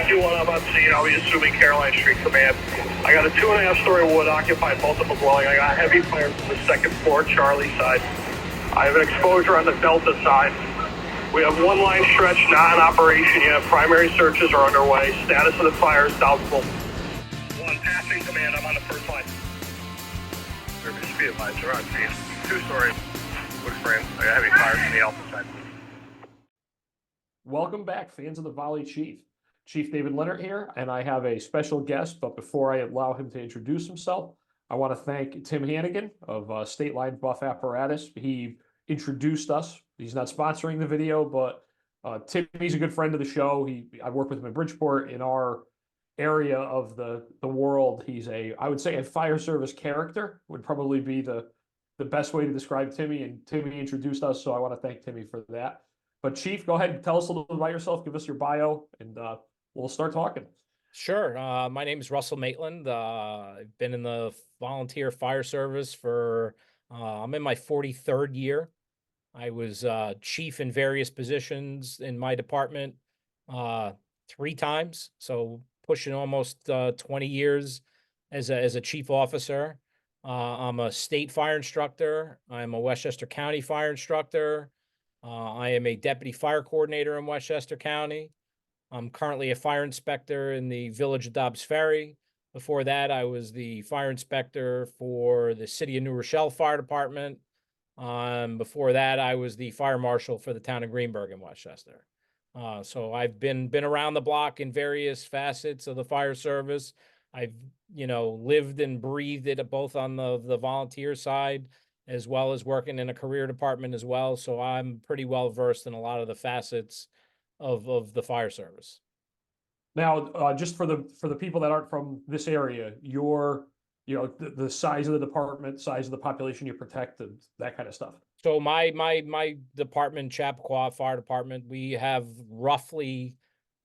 1051, I'm on scene. I'll be assuming Caroline Street Command. I got a 2.5-story wood occupied multiple dwelling. I got heavy fire from the second floor, Charlie side. I have an exposure on the Delta side. We have one line stretch not in operation yet. Primary searches are underway. Status of the fire is doubtful. One passing command. I'm on the first line. Service speed advised. We're on scene. 2-story wood frame. I got heavy fire from the Alpha side. Welcome back, fans of the Volley Chief. Chief David Lenart here, and I have a special guest, but before I allow him to introduce himself, I want to thank Tim Hannigan of State Line Buff Apparatus. He introduced us. He's not sponsoring the video, but Timmy's a good friend of the show. I work with him in Bridgeport. In our area of the world, he's I would say a fire service character would probably be the best way to describe Timmy, and Timmy introduced us, so I want to thank Timmy for that. But Chief, go ahead and tell us a little bit about yourself. Give us your bio, and we'll start talking. Sure. My name is Russell Maitland. I've been in the volunteer fire service for, I'm in my 43rd year. I was chief in various positions in my department 3 times, so pushing almost 20 years as a chief officer. I'm a state fire instructor. I'm a Westchester County fire instructor. I am a deputy fire coordinator in Westchester County. I'm currently a fire inspector in the village of Dobbs Ferry. Before that, I was the fire inspector for the city of New Rochelle Fire Department. Before that, I was the fire marshal for the town of Greenburgh in Westchester. So I've been around the block in various facets of the fire service. I've, lived and breathed it both on the volunteer side as well as working in a career department as well. So I'm pretty well versed in a lot of the facets of the fire service. Now, just for the people that aren't from this area, the size of the department, size of the population you protect, and that kind of stuff. So my department, Chappaqua Fire Department, we have roughly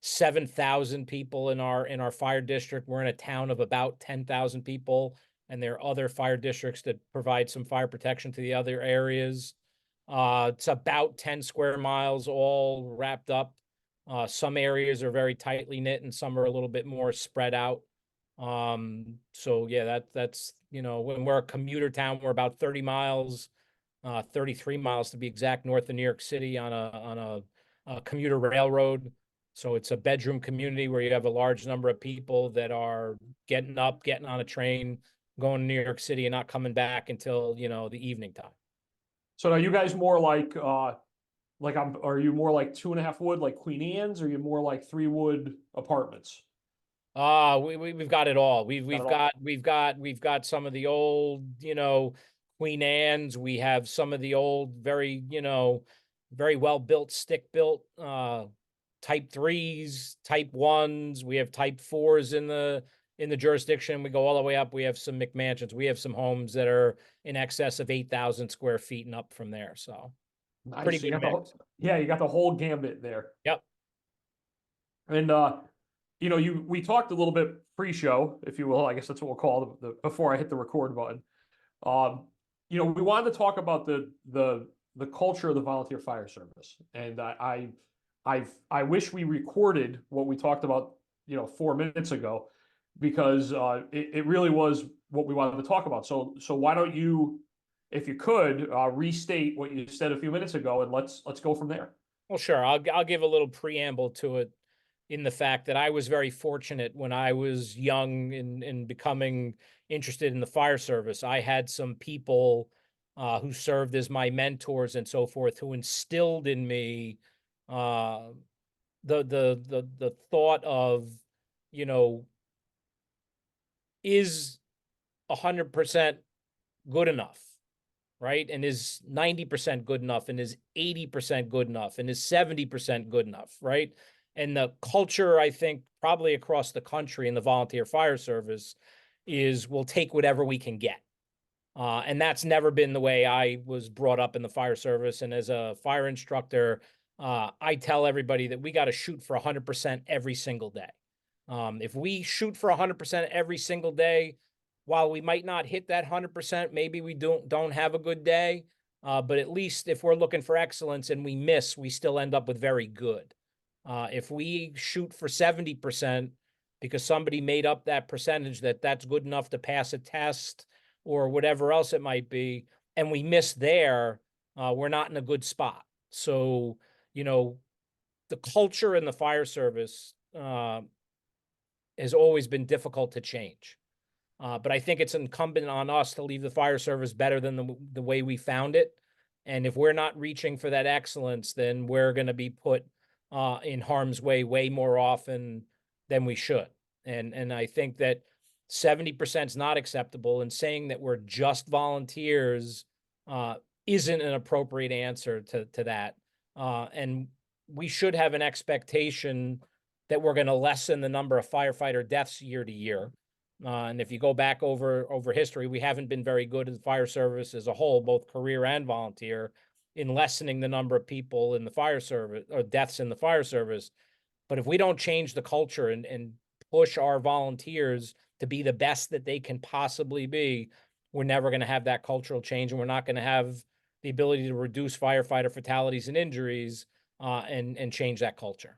7,000 people in our fire district. We're in a town of about 10,000 people, and there are other fire districts that provide some fire protection to the other areas. It's about 10 square miles all wrapped up. Some areas are very tightly knit and some are a little bit more spread out. So yeah, that's, when we're a commuter town, we're about 30 miles, 33 miles to be exact, north of New York City on a commuter railroad. So it's a bedroom community where you have a large number of people that are getting up, getting on a train, going to New York City and not coming back until, the evening time. So are you guys more like are you more like 2.5 wood like Queen Anne's, or are you more like 3 wood apartments? We've got it all. We've got some of the old, Queen Anne's. We have some of the old, very, very well built, stick built type 3s, type 1s. We have type 4s in the jurisdiction. We go all the way up. We have some McMansions. We have some homes that are in excess of 8,000 square feet and up from there. So nice. Pretty good mix. You got the whole gambit there. Yep. And we talked a little bit pre-show, if you will. I guess that's what we'll call the before I hit the record button. We wanted to talk about the culture of the volunteer fire service, and I wish we recorded what we talked about 4 minutes ago, because it really was what we wanted to talk about. So why don't you, if you could, restate what you said a few minutes ago, and let's go from there. Well, sure. I'll give a little preamble to it, in the fact that I was very fortunate when I was young in becoming interested in the fire service. I had some people who served as my mentors and so forth, who instilled in me the thought of, is 100% good enough, right? And is 90% good enough, and is 80% good enough, and is 70% good enough, right? And the culture, I think, probably across the country in the volunteer fire service is we'll take whatever we can get. And that's never been the way I was brought up in the fire service. And as a fire instructor, I tell everybody that we got to shoot for 100% every single day. If we shoot for 100% every single day, while we might not hit that 100%, maybe we don't have a good day. But at least if we're looking for excellence and we miss, we still end up with very good. If we shoot for 70% because somebody made up that percentage that's good enough to pass a test or whatever else it might be, and we miss there, we're not in a good spot. So, you know, the culture in the fire service has always been difficult to change. But I think it's incumbent on us to leave the fire service better than the way we found it. And if we're not reaching for that excellence, then we're going to be put in harm's way more often than we should. And I think that 70% is not acceptable, and saying that we're just volunteers isn't an appropriate answer to that. And we should have an expectation that we're going to lessen the number of firefighter deaths year to year. And if you go back over history, we haven't been very good as the fire service as a whole, both career and volunteer, in lessening the number of people in the fire service or deaths in the fire service. But if we don't change the culture and push our volunteers to be the best that they can possibly be, we're never going to have that cultural change, and we're not going to have the ability to reduce firefighter fatalities and injuries and change that culture.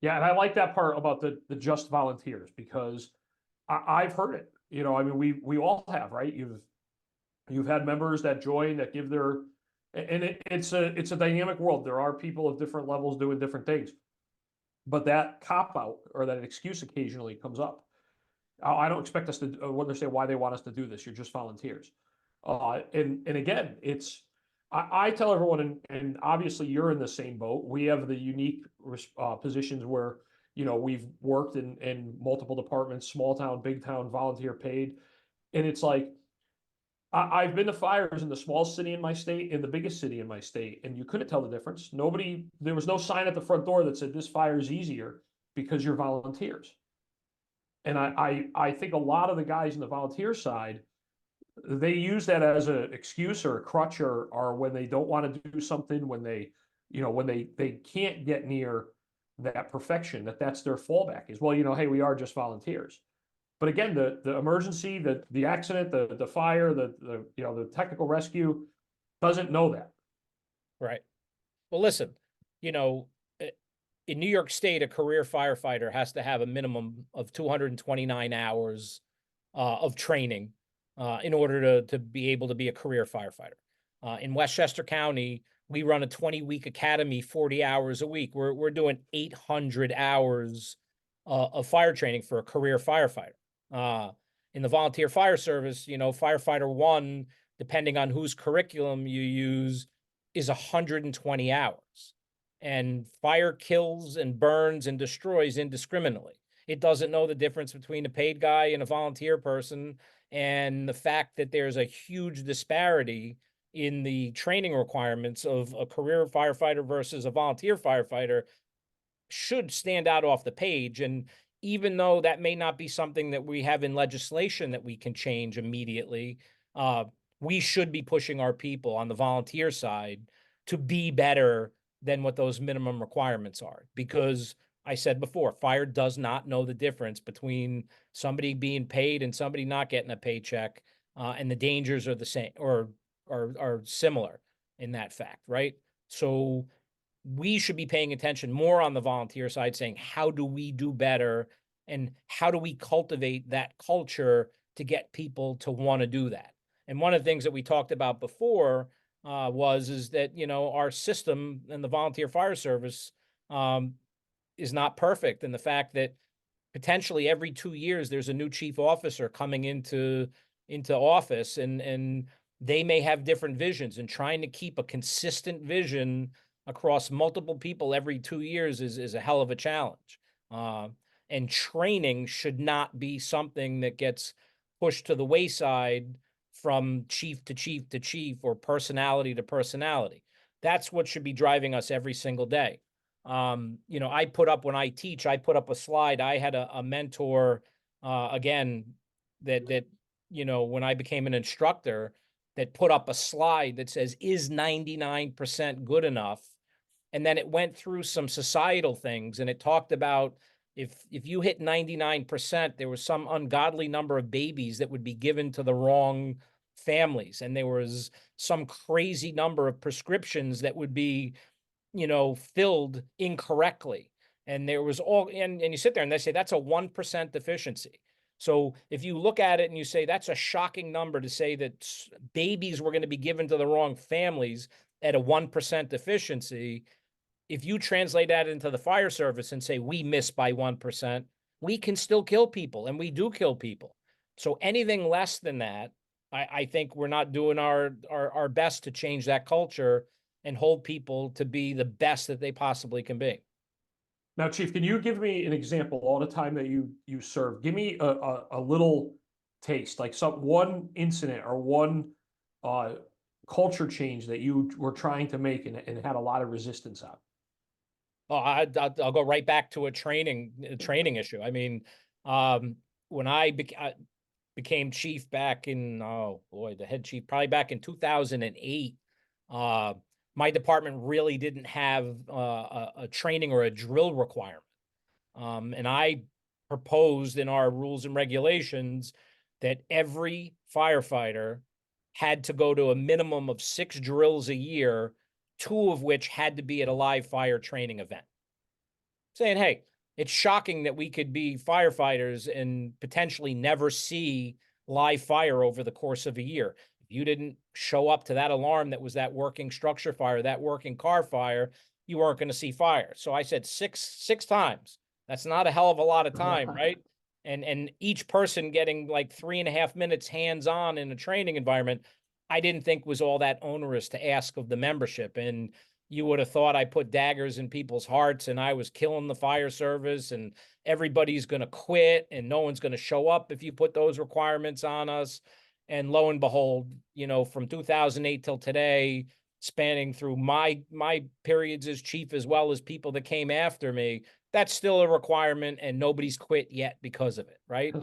Yeah, and I like that part about the just volunteers, because I've heard it. You know, I mean, we all have, right? You've had members that join that give their, and it's a dynamic world. There are people of different levels doing different things, but that cop out or that excuse occasionally comes up. I don't expect us to understand why they want us to do this. You're just volunteers. And again, I tell everyone, and obviously you're in the same boat. We have the unique positions where, you know, we've worked in multiple departments, small town, big town, volunteer paid. And it's like, I've been to fires in the small city in my state, in the biggest city in my state, and you couldn't tell the difference. There was no sign at the front door that said this fire is easier because you're volunteers. And I think a lot of the guys in the volunteer side, they use that as an excuse or a crutch, or when they don't want to do something, when they, you know, when they can't get near that perfection, that's their fallback is, well, you know, hey, we are just volunteers. But again, the emergency, the accident, the fire, the you know, the technical rescue doesn't know that. Right. Well, listen, you know, in New York State, a career firefighter has to have a minimum of 229 hours of training in order to be able to be a career firefighter. In Westchester County, we run a 20-week academy, 40 hours a week. We're doing 800 hours of fire training for a career firefighter. In the volunteer fire service, you know, firefighter one, depending on whose curriculum you use, is 120 hours. And fire kills and burns and destroys indiscriminately. It doesn't know the difference between a paid guy and a volunteer person. And the fact that there's a huge disparity in the training requirements of a career firefighter versus a volunteer firefighter should stand out off the page. And even though that may not be something that we have in legislation that we can change immediately, we should be pushing our people on the volunteer side to be better than what those minimum requirements are. Because I said before, fire does not know the difference between somebody being paid and somebody not getting a paycheck, and the dangers are the same or are similar in that fact, right? So we should be paying attention more on the volunteer side, saying, how do we do better? And how do we cultivate that culture to get people to want to do that? And one of the things that we talked about before is that, you know, our system and the volunteer fire service is not perfect. And the fact that potentially every 2 years, there's a new chief officer coming into office, and they may have different visions, and trying to keep a consistent vision across multiple people every 2 years is a hell of a challenge. And training should not be something that gets pushed to the wayside from chief to chief to chief or personality to personality. That's what should be driving us every single day. You know, when I teach, I put up a slide. I had a mentor, again, that, you know, when I became an instructor, that put up a slide that says, is 99% good enough? And then it went through some societal things, and it talked about if you hit 99%, there was some ungodly number of babies that would be given to the wrong families. And there was some crazy number of prescriptions that would be filled incorrectly. And there was and you sit there and they say that's a 1% deficiency. So if you look at it and you say that's a shocking number to say that babies were going to be given to the wrong families at a 1% deficiency, if you translate that into the fire service and say we miss by 1%, we can still kill people, and we do kill people. So anything less than that, I think we're not doing our best to change that culture and hold people to be the best that they possibly can be. Now, Chief, can you give me an example all the time that you serve? Give me a little taste, like one incident or one uh, culture change that you were trying to make and had a lot of resistance on. Oh, I'll go right back to a training issue. I mean, when I became chief back in, oh boy, the head chief, probably back in 2008, my department really didn't have a training or a drill requirement. And I proposed in our rules and regulations that every firefighter had to go to a minimum of 6 drills a year, 2 of which had to be at a live fire training event. Saying, hey, it's shocking that we could be firefighters and potentially never see live fire over the course of a year. If you didn't show up to that alarm that was that working structure fire, that working car fire, you weren't going to see fire. So I said six times. That's not a hell of a lot of time, right? And each person getting like 3.5 minutes hands-on in a training environment, I didn't think was all that onerous to ask of the membership. And you would have thought I put daggers in people's hearts and I was killing the fire service and everybody's going to quit and no one's going to show up if you put those requirements on us. And lo and behold, from 2008 till today, spanning through my periods as chief as well as people that came after me, that's still a requirement and nobody's quit yet because of it, right?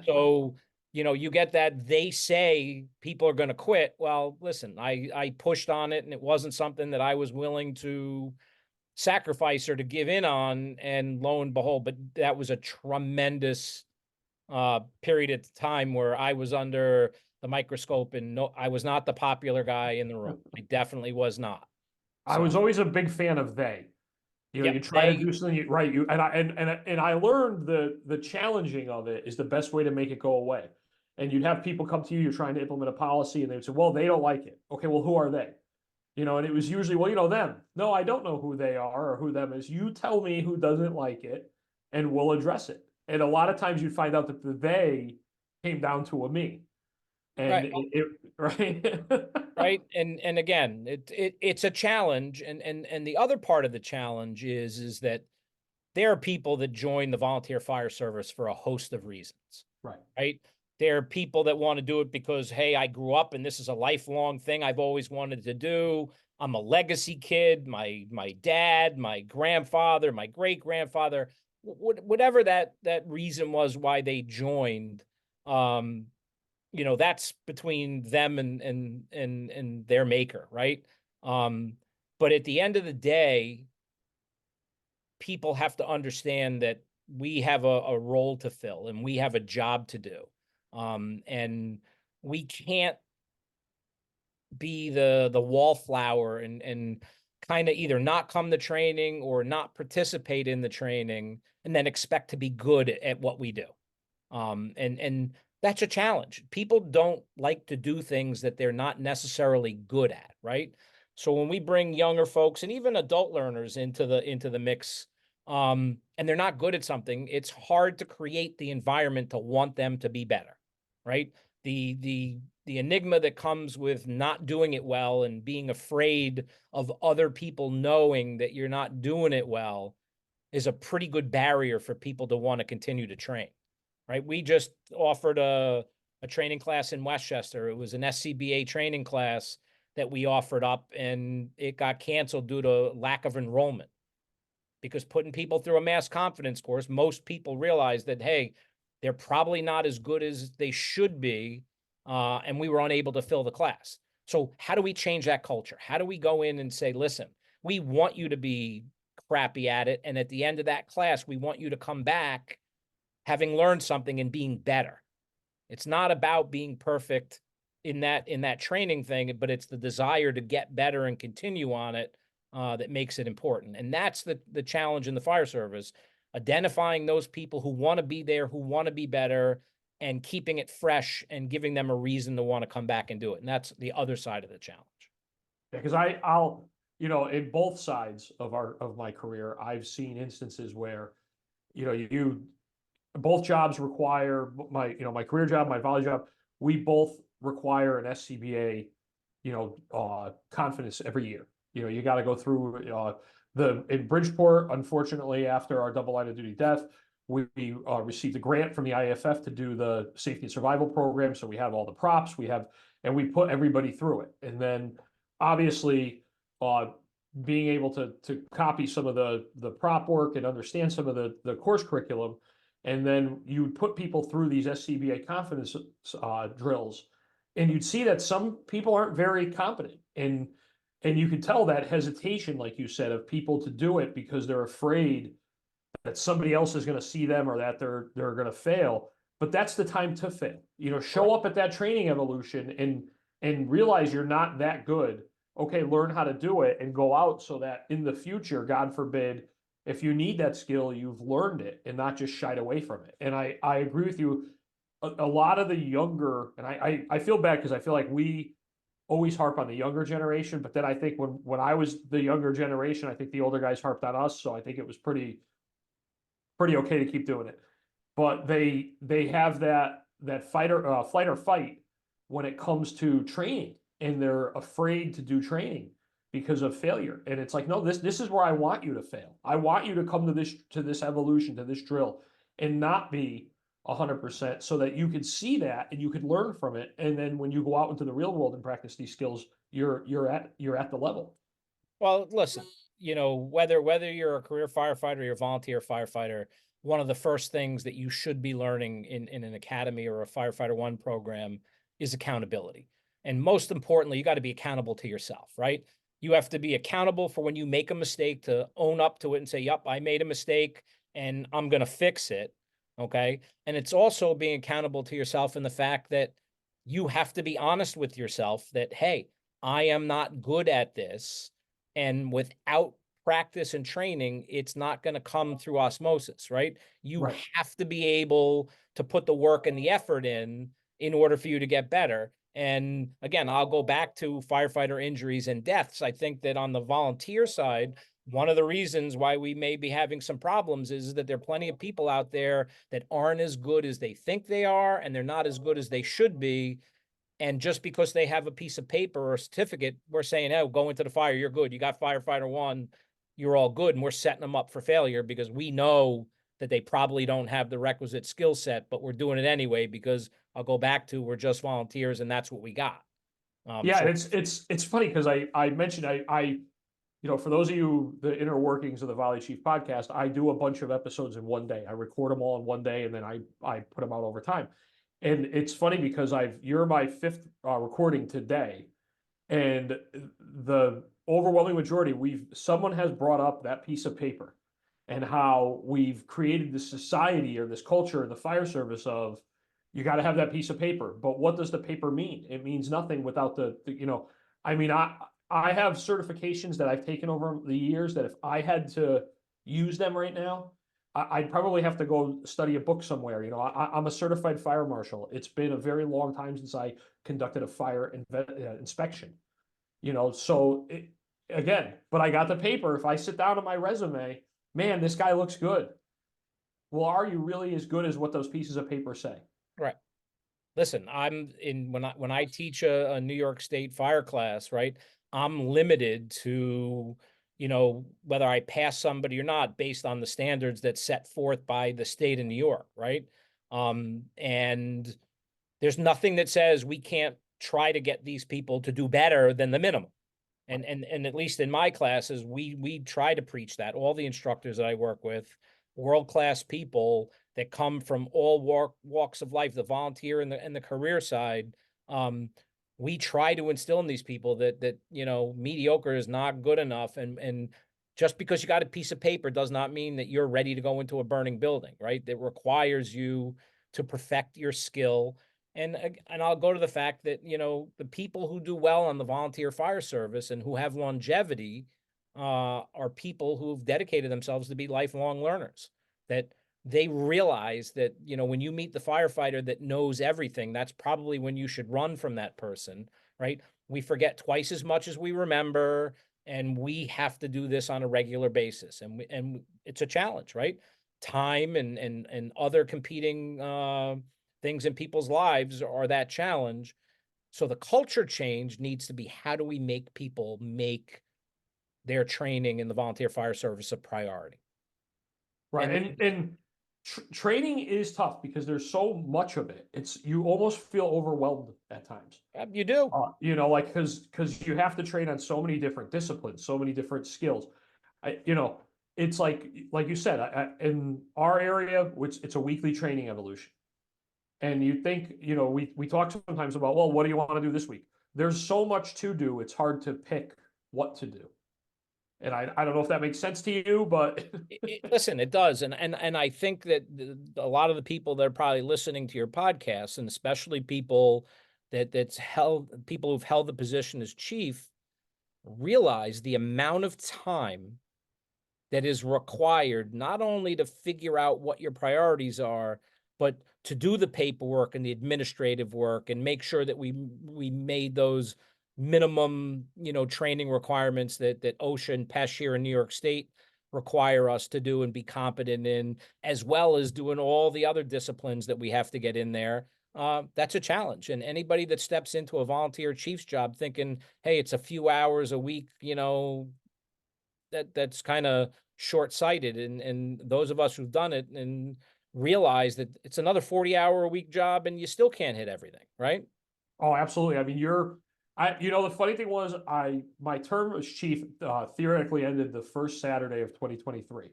So, you get that they say people are going to quit. Well, listen, I pushed on it and it wasn't something that I was willing to sacrifice or to give in on. And lo and behold, but that was a tremendous period of time where I was under the microscope and no, I was not the popular guy in the room. I definitely was not. I was always a big fan of they. Yep, You try to do something right. And I learned the challenging of it is the best way to make it go away. And you'd have people come to you, you're trying to implement a policy, and they would say, well, they don't like it. Okay, well, who are they? And it was usually, well, them. No, I don't know who they are or who them is. You tell me who doesn't like it, and we'll address it. And a lot of times you'd find out that the they came down to a me. And right. right. Right. And again, it's a challenge. And the other part of the challenge is that there are people that join the volunteer fire service for a host of reasons. Right. There are people that want to do it because, hey, I grew up and this is a lifelong thing I've always wanted to do. I'm a legacy kid. My dad, my grandfather, my great grandfather, whatever that reason was why they joined. That's between them and their maker, right? But at the end of the day, people have to understand that we have a role to fill and we have a job to do. And we can't be the wallflower and kind of either not come to training or not participate in the training and then expect to be good at what we do. And that's a challenge. People don't like to do things that they're not necessarily good at, right? So when we bring younger folks and even adult learners into the mix, and they're not good at something, it's hard to create the environment to want them to be better, right? The enigma that comes with not doing it well and being afraid of other people knowing that you're not doing it well is a pretty good barrier for people to want to continue to train. Right. We just offered a training class in Westchester. It was an SCBA training class that we offered up and it got canceled due to lack of enrollment because putting people through a mass confidence course, most people realize that, hey, they're probably not as good as they should be. And we were unable to fill the class. So how do we change that culture? How do we go in and say, listen, we want you to be crappy at it. And at the end of that class, we want you to come back having learned something and being better. It's not about being perfect in that training thing, but it's the desire to get better and continue on it that makes it important. And that's the challenge in the fire service, identifying those people who want to be there, who want to be better, and keeping it fresh and giving them a reason to want to come back and do it. And that's the other side of the challenge. Yeah, because I'll, in both sides of my career, I've seen instances where, you both jobs require my career job, my volley job, we both require an SCBA, confidence every year. You got to go through in Bridgeport. Unfortunately, after our double line of duty death, we received a grant from the IFF to do the safety and survival program. So we have all the props, and we put everybody through it. And then obviously, being able to copy some of the prop work and understand some of the course curriculum, and then you would put people through these SCBA confidence drills, and you'd see that some people aren't very competent, and you could tell that hesitation, like you said, of people to do it because they're afraid that somebody else is going to see them or that they're going to fail. But that's the time to fail. Show up at that training evolution and realize you're not that good. Okay, learn how to do it and go out so that in the future, God forbid, if you need that skill, you've learned it and not just shied away from it. And I agree with you. A lot of the younger, and I feel bad because I feel like we always harp on the younger generation, but then I think when I was the younger generation, I think the older guys harped on us. So I think it was pretty okay to keep doing it. But they have that flight or fight when it comes to training, and they're afraid to do training because of failure. And it's like, no, this is where I want you to fail. I want you to come to this evolution, to this drill, and not be 100%, so that you could see that and you could learn from it. And then when you go out into the real world and practice these skills, you're at the level. Well, listen, whether you're a career firefighter or you're a volunteer firefighter, one of the first things that you should be learning in an academy or a firefighter one program is accountability. And most importantly, you got to be accountable to yourself, right? You have to be accountable for when you make a mistake, to own up to it and say, yep, I made a mistake and I'm going to fix it. Okay. And it's also being accountable to yourself in the fact that you have to be honest with yourself that, hey, I am not good at this. And without practice and training, it's not going to come through osmosis, right? You Right. have to be able to put the work and the effort in order for you to get better. And again, I'll go back to firefighter injuries and deaths. I think that on the volunteer side, one of the reasons why we may be having some problems is that there are plenty of people out there that aren't as good as they think they are, and they're not as good as they should be. And just because they have a piece of paper or a certificate, we're saying, oh, go into the fire, you're good. You got firefighter one, you're all good. And we're setting them up for failure because we know that they probably don't have the requisite skill set, but we're doing it anyway because I'll go back to, we're just volunteers and that's what we got. Yeah, So it's funny because I mentioned for those of you, the inner workings of the Volley Chief podcast, I do a bunch of episodes in one day. I record them all in one day, and then I put them out over time. And it's funny because you're my fifth recording today, and the overwhelming majority, someone has brought up that piece of paper and how we've created this society or this culture in the fire service of, you got to have that piece of paper. But what does the paper mean? It means nothing without I mean, I have certifications that I've taken over the years that if I had to use them right now, I'd probably have to go study a book somewhere. I'm a certified fire marshal. It's been a very long time since I conducted a fire inspection. Again, but I got the paper. If I sit down on my resume, man, this guy looks good. Well, are you really as good as what those pieces of paper say? right. Listen, when I teach a New York State fire class, right, I'm limited to, whether I pass somebody or not based on the standards that's set forth by the state of New York, right? And there's nothing that says we can't try to get these people to do better than the minimum. And at least in my classes, we try to preach that. All the instructors that I work with, world-class people that come from all walks of life, the volunteer and the career side. We try to instill in these people that mediocre is not good enough, and just because you got a piece of paper does not mean that you're ready to go into a burning building, right? That requires you to perfect your skill. And I'll go to the fact that, the people who do well on the volunteer fire service and who have longevity are people who've dedicated themselves to be lifelong learners, that they realize that, you know, when you meet the firefighter that knows everything, that's probably when you should run from that person, right? We forget twice as much as we remember, and we have to do this on a regular basis. And it's a challenge, right? Time and other competing things in people's lives are that challenge. So the culture change needs to be, how do we make people make their training in the volunteer fire service a priority? Right. And And training is tough because there's so much of it. You almost feel overwhelmed at times. you do. You know, like because you have to train on so many different disciplines, so many different skills. You know, it's like you said, in our area, which it's a weekly training evolution. And you think, you know, we talk sometimes about, well, what do you want to do this week? There's so much to do, it's hard to pick what to do. And I don't know if that makes sense to you, but Listen, it does. And I think that a lot of the people that are probably listening to your podcast, and especially people people who've held the position as chief, realize the amount of time that is required, not only to figure out what your priorities are, but to do the paperwork and the administrative work and make sure that we made those minimum, you know, training requirements that OSHA and PESH here in New York State require us to do and be competent in, as well as doing all the other disciplines that we have to get in there. That's a challenge. And anybody that steps into a volunteer chief's job thinking, hey, it's a few hours a week, you know, that's kind of short-sighted. And those of us who've done it and realize that it's another 40-hour a week job and you still can't hit everything, right? oh, absolutely. I mean, you know, the funny thing was, my term as chief theoretically ended the first Saturday of 2023.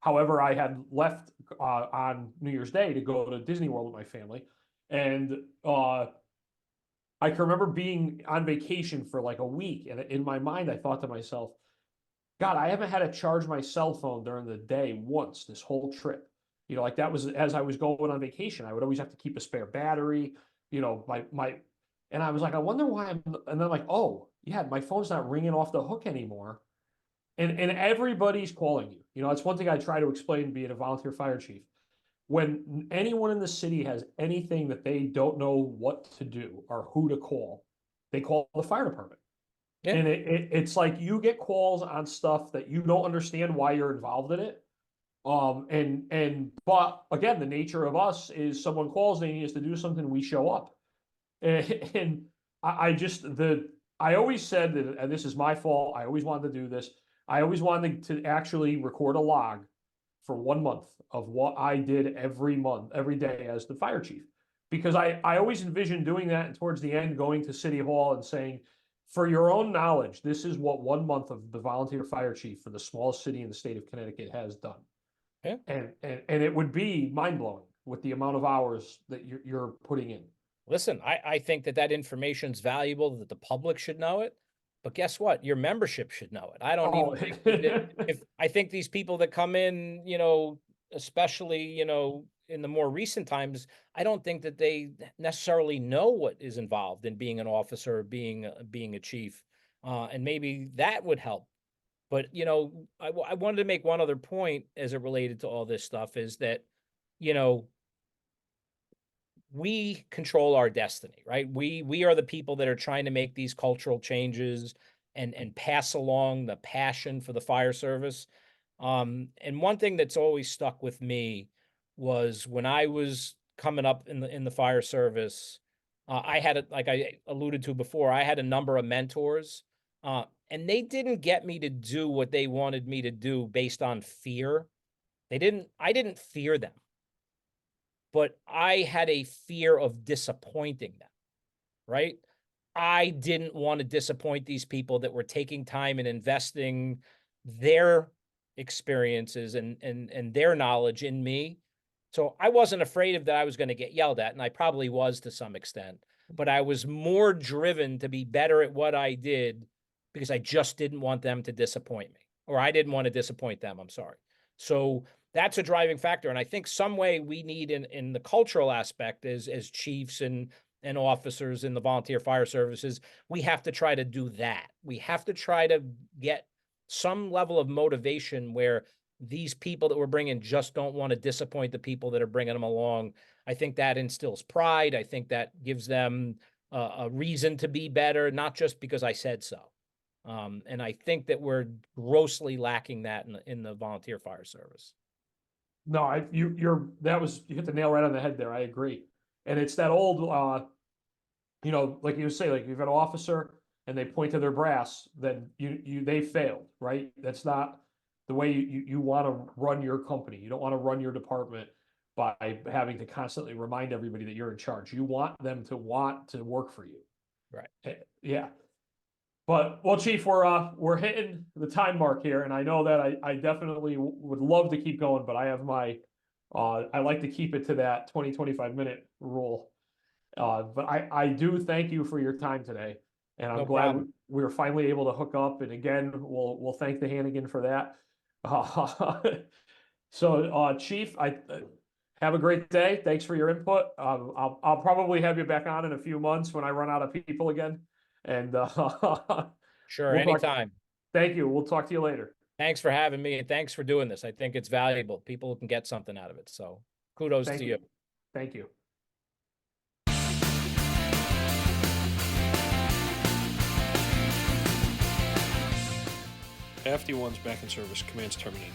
However, I had left on New Year's Day to go to Disney World with my family, and I can remember being on vacation for like a week, and in my mind, I thought to myself, God, I haven't had to charge my cell phone during the day once this whole trip. You know, like that was as I was going on vacation. I would always have to keep a spare battery. You know, and I was like, I wonder why and then I'm like, oh, yeah, my phone's not ringing off the hook anymore. And everybody's calling you. You know, it's one thing I try to explain being a volunteer fire chief. When anyone in the city has anything that they don't know what to do or who to call, they call the fire department. Yeah. And it's like you get calls on stuff that you don't understand why you're involved in it. But again, the nature of us is someone calls, they need us to do something, we show up. And I always said that, and this is my fault, I always wanted to do this. I always wanted to actually record a log for 1 month of what I did every month, every day as the fire chief. Because I always envisioned doing that, and towards the end, going to City Hall and saying, for your own knowledge, this is what 1 month of the volunteer fire chief for the smallest city in the state of Connecticut has done. Yeah. And it would be mind-blowing with the amount of hours that you're putting in. Listen, I think that information is valuable, that the public should know it. But guess what? Your membership should know it. I don't Oh. even think if I think these people that come in, you know, especially, you know, in the more recent times, I don't think that they necessarily know what is involved in being an officer or being a chief. And maybe that would help. But, you know, I wanted to make one other point as it related to all this stuff, is that, you know, we control our destiny, right? We are the people that are trying to make these cultural changes and pass along the passion for the fire service. And one thing that's always stuck with me was when I was coming up in the fire service, I had like I alluded to before, I had a number of mentors, and they didn't get me to do what they wanted me to do based on fear. I didn't fear them, but I had a fear of disappointing them, right? I didn't want to disappoint these people that were taking time and investing their experiences and their knowledge in me. So I wasn't afraid of that I was going to get yelled at, and I probably was to some extent, but I was more driven to be better at what I did because I just didn't want them to disappoint me, or I didn't want to disappoint them. I'm sorry. So that's a driving factor. And I think some way we need in the cultural aspect as chiefs and officers in the volunteer fire services, we have to try to do that. We have to try to get some level of motivation where these people that we're bringing just don't want to disappoint the people that are bringing them along. I think that instills pride. I think that gives them a reason to be better, not just because I said so. And I think that we're grossly lacking that in the volunteer fire service. No, you hit the nail right on the head there. I agree. And it's that old, like you say, like you've got an officer and they point to their brass, then they failed, right? That's not the way you want to run your company. You don't want to run your department by having to constantly remind everybody that you're in charge. You want them to want to work for you. Right. Yeah. But well, Chief, we're hitting the time mark here, and I know that I definitely would love to keep going, but I have my I like to keep it to that 20-25 minute rule. But I do thank you for your time today, and I'm No glad problem. we were finally able to hook up. And again, we'll thank the Hannigan for that. So, Chief, I have a great day. Thanks for your input. I'll probably have you back on in a few months when I run out of people again. And Sure, we'll talk. anytime. Thank you. We'll talk to you later. Thanks for having me, and thanks for doing this. I think it's valuable. People can get something out of it. So kudos Thank to you. you. Thank you. FD1's back in service. Commands terminated.